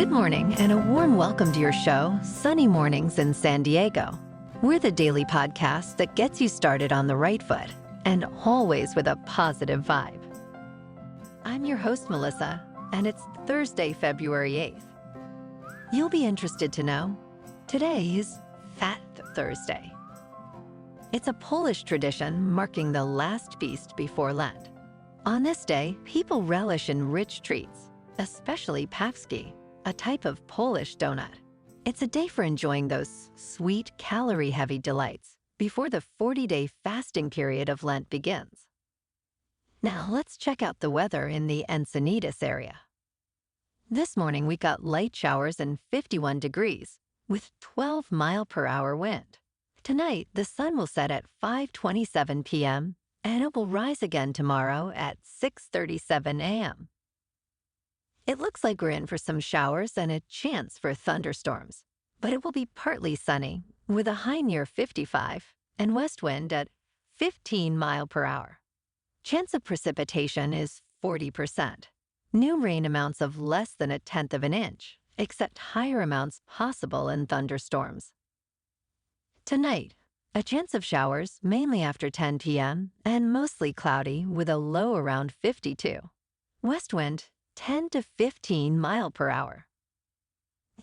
Good morning and a warm welcome to your show, Sunny Mornings in San Diego. We're the daily podcast that gets you started on the right foot and always with a positive vibe. I'm your host, Melissa, and it's Thursday, February 8th. You'll be interested to know, today is Fat Thursday. It's a Polish tradition marking the last feast before Lent. On this day, people relish in rich treats, especially paczki, a type of Polish donut. It's a day for enjoying those sweet, calorie-heavy delights before the 40-day fasting period of Lent begins. Now, let's check out the weather in the Encinitas area. This morning, we got light showers and 51 degrees with 12-mile-per-hour wind. Tonight, the sun will set at 5:27 p.m., and it will rise again tomorrow at 6:37 a.m. It looks like we're in for some showers and a chance for thunderstorms, but it will be partly sunny with a high near 55 and west wind at 15 miles per hour. Chance of precipitation is 40%. New rain amounts of less than 1/10 of an inch, except higher amounts possible in thunderstorms. Tonight, a chance of showers mainly after 10 p.m. and mostly cloudy with a low around 52. West wind 10 to 15 miles per hour.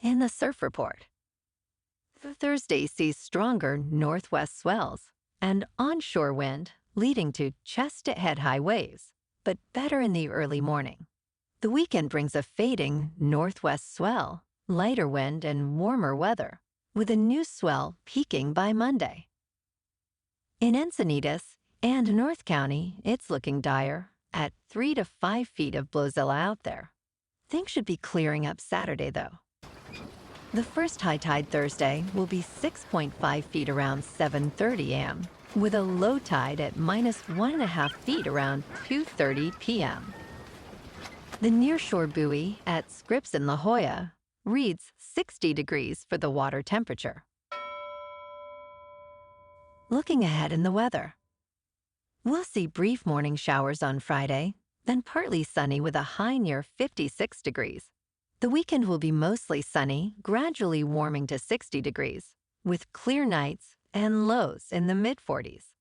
In the surf report, Thursday sees stronger northwest swells and onshore wind leading to chest-to-head high waves, but better in the early morning. The weekend brings a fading northwest swell, lighter wind, and warmer weather, with a new swell peaking by Monday. In Encinitas and North County, it's looking dire at 3 to 5 feet of blowzilla out there. Things should be clearing up Saturday, though. The first high tide Thursday will be 6.5 feet around 7:30 a.m., with a low tide at -1.5 feet around 2:30 p.m. The nearshore buoy at Scripps in La Jolla reads 60 degrees for the water temperature. Looking ahead in the weather, we'll see brief morning showers on Friday, then partly sunny with a high near 56 degrees. The weekend will be mostly sunny, gradually warming to 60 degrees, with clear nights and lows in the mid-40s.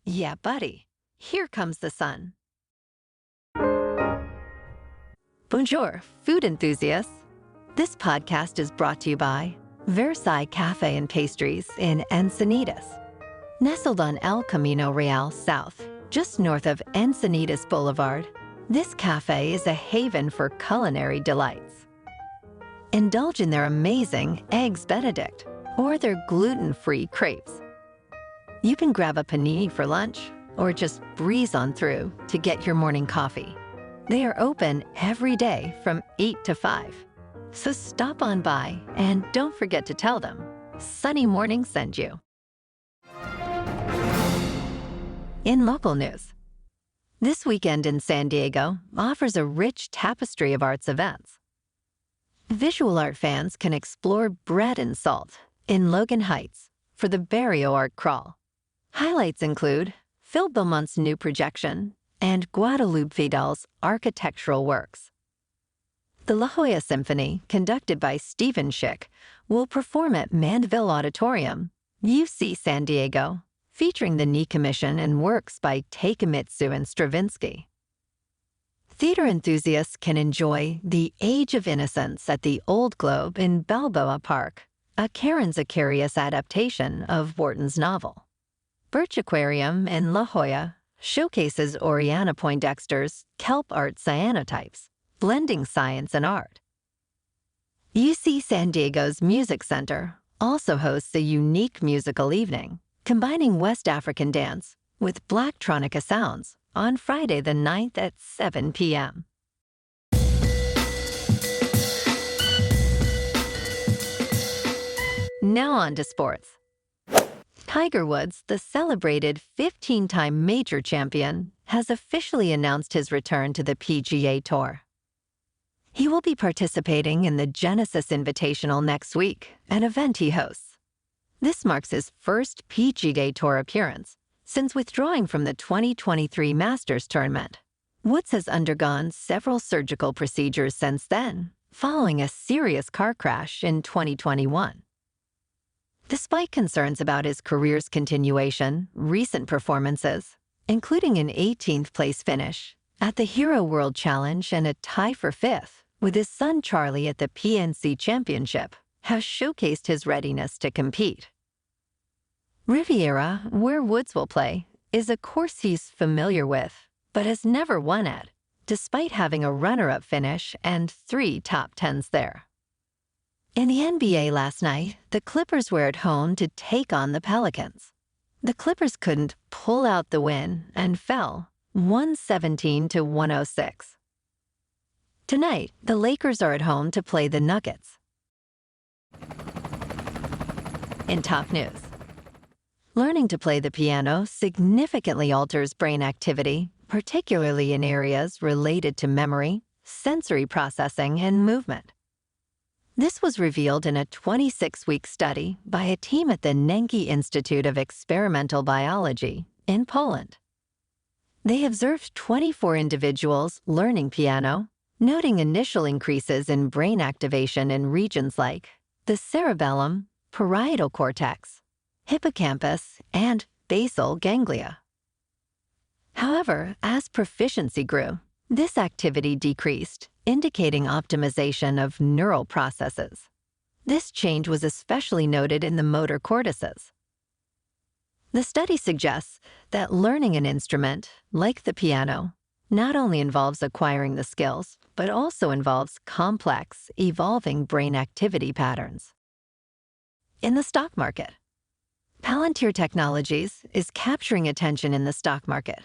Yeah, buddy, here comes the sun. Bonjour, food enthusiasts. This podcast is brought to you by Versailles Cafe and Pastries in Encinitas. Nestled on El Camino Real South, just north of Encinitas Boulevard, this cafe is a haven for culinary delights. Indulge in their amazing Eggs Benedict or their gluten-free crepes. You can grab a panini for lunch or just breeze on through to get your morning coffee. They are open every day from 8 to 5. So stop on by and don't forget to tell them Sunny Morning sent you. In local news, this weekend in San Diego offers a rich tapestry of arts events. Visual art fans can explore Bread and Salt in Logan Heights for the Barrio Art Crawl. Highlights include Phil Beaumont's new projection and Guadalupe Vidal's architectural works. The La Jolla Symphony, conducted by Stephen Schick, will perform at Mandeville Auditorium, UC San Diego, featuring the knee commission and works by Takemitsu and Stravinsky. Theater enthusiasts can enjoy The Age of Innocence at the Old Globe in Balboa Park, a Karen Zacharias adaptation of Wharton's novel. Birch Aquarium in La Jolla showcases Oriana Poindexter's kelp art cyanotypes, blending science and art. UC San Diego's Music Center also hosts a unique musical evening, combining West African dance with Blacktronica sounds on Friday the 9th at 7 p.m. Now on to sports. Tiger Woods, the celebrated 15-time major champion, has officially announced his return to the PGA Tour. He will be participating in the Genesis Invitational next week, an event he hosts. This marks his first PGA Tour appearance since withdrawing from the 2023 Masters Tournament. Woods has undergone several surgical procedures since then, following a serious car crash in 2021. Despite concerns about his career's continuation, recent performances, including an 18th place finish at the Hero World Challenge and a tie for 5th with his son Charlie at the PNC Championship, have showcased his readiness to compete. Riviera, where Woods will play, is a course he's familiar with, but has never won at, despite having a runner-up finish and 3 top 10s there. In the NBA last night, the Clippers were at home to take on the Pelicans. The Clippers couldn't pull out the win and fell 117-106. Tonight, the Lakers are at home to play the Nuggets. In top news, learning to play the piano significantly alters brain activity, particularly in areas related to memory, sensory processing, and movement. This was revealed in a 26-week study by a team at the Nenki Institute of Experimental Biology in Poland. They observed 24 individuals learning piano, noting initial increases in brain activation in regions like the cerebellum, parietal cortex, hippocampus, and basal ganglia. However, as proficiency grew, this activity decreased, indicating optimization of neural processes. This change was especially noted in the motor cortices. The study suggests that learning an instrument, like the piano, not only involves acquiring the skills, but also involves complex, evolving brain activity patterns. In the stock market, Palantir Technologies is capturing attention in the stock market.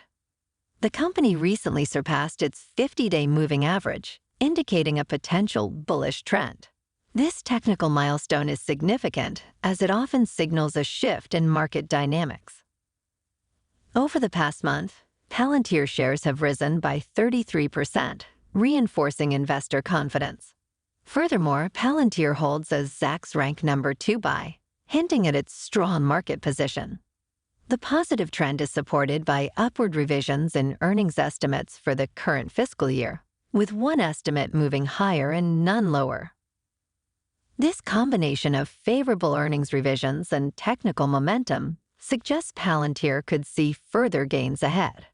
The company recently surpassed its 50-day moving average, indicating a potential bullish trend. This technical milestone is significant as it often signals a shift in market dynamics. Over the past month, Palantir shares have risen by 33%, reinforcing investor confidence. Furthermore, Palantir holds a Zacks rank number 2 buy, hinting at its strong market position. The positive trend is supported by upward revisions in earnings estimates for the current fiscal year, with one estimate moving higher and none lower. This combination of favorable earnings revisions and technical momentum suggests Palantir could see further gains ahead.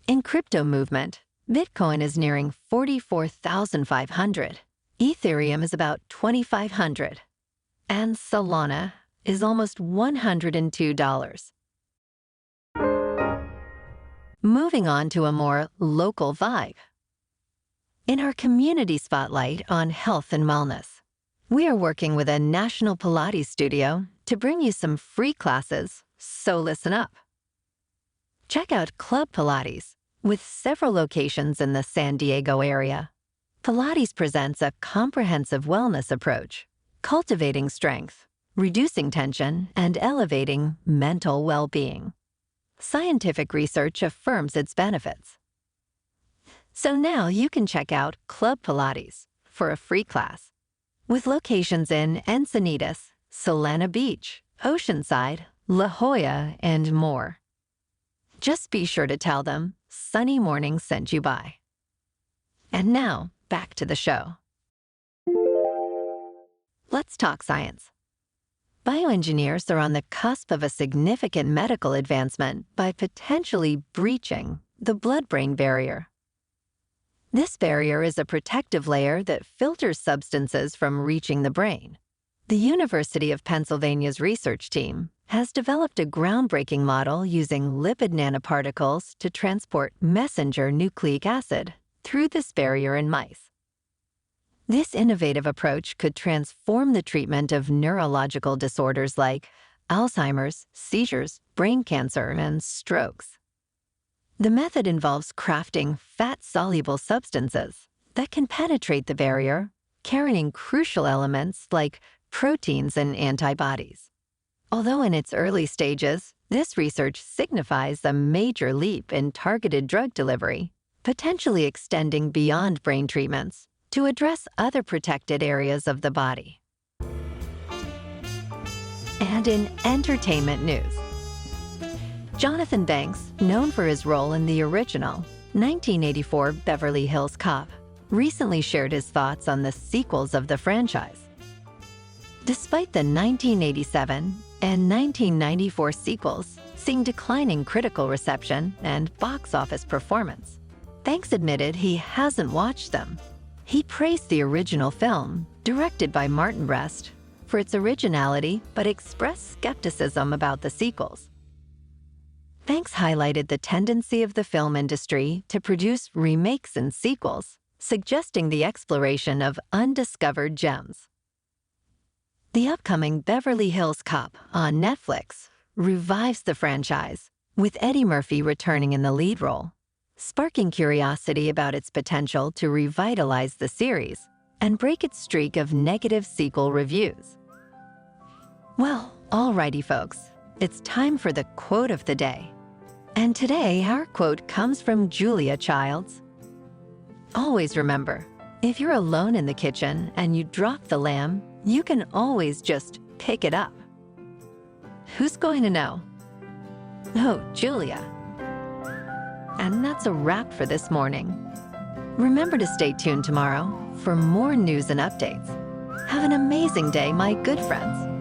In crypto movement, Bitcoin is nearing 44,500, Ethereum is about 2,500, and Solana is almost $102. Moving on to a more local vibe. In our community spotlight on health and wellness, we are working with a national Pilates studio to bring you some free classes, so listen up. Check out Club Pilates, with several locations in the San Diego area. Pilates presents a comprehensive wellness approach, cultivating strength, reducing tension, and elevating mental well-being. Scientific research affirms its benefits. So now you can check out Club Pilates for a free class, with locations in Encinitas, Solana Beach, Oceanside, La Jolla, and more. Just be sure to tell them Sunny Morning sent you by. And now, back to the show. Let's talk science. Bioengineers are on the cusp of a significant medical advancement by potentially breaching the blood-brain barrier. This barrier is a protective layer that filters substances from reaching the brain. The University of Pennsylvania's research team has developed a groundbreaking model using lipid nanoparticles to transport messenger nucleic acid through this barrier in mice. This innovative approach could transform the treatment of neurological disorders like Alzheimer's, seizures, brain cancer, and strokes. The method involves crafting fat-soluble substances that can penetrate the barrier, carrying crucial elements like proteins and antibodies. Although in its early stages, this research signifies a major leap in targeted drug delivery, potentially extending beyond brain treatments to address other protected areas of the body. And in entertainment news, Jonathan Banks, known for his role in the original 1984 Beverly Hills Cop, recently shared his thoughts on the sequels of the franchise. Despite the 1987 and 1994 sequels seeing declining critical reception and box office performance, Banks admitted he hasn't watched them. He praised the original film, directed by Martin Brest, for its originality but expressed skepticism about the sequels. Banks highlighted the tendency of the film industry to produce remakes and sequels, suggesting the exploration of undiscovered gems. The upcoming Beverly Hills Cop on Netflix revives the franchise, with Eddie Murphy returning in the lead role, sparking curiosity about its potential to revitalize the series and break its streak of negative sequel reviews. Well, alrighty folks, it's time for the quote of the day. And today, our quote comes from Julia Childs. Always remember, if you're alone in the kitchen and you drop the lamb, you can always just pick it up. Who's going to know? Oh, Julia. And that's a wrap for this morning. Remember to stay tuned tomorrow for more news and updates. Have an amazing day, my good friends.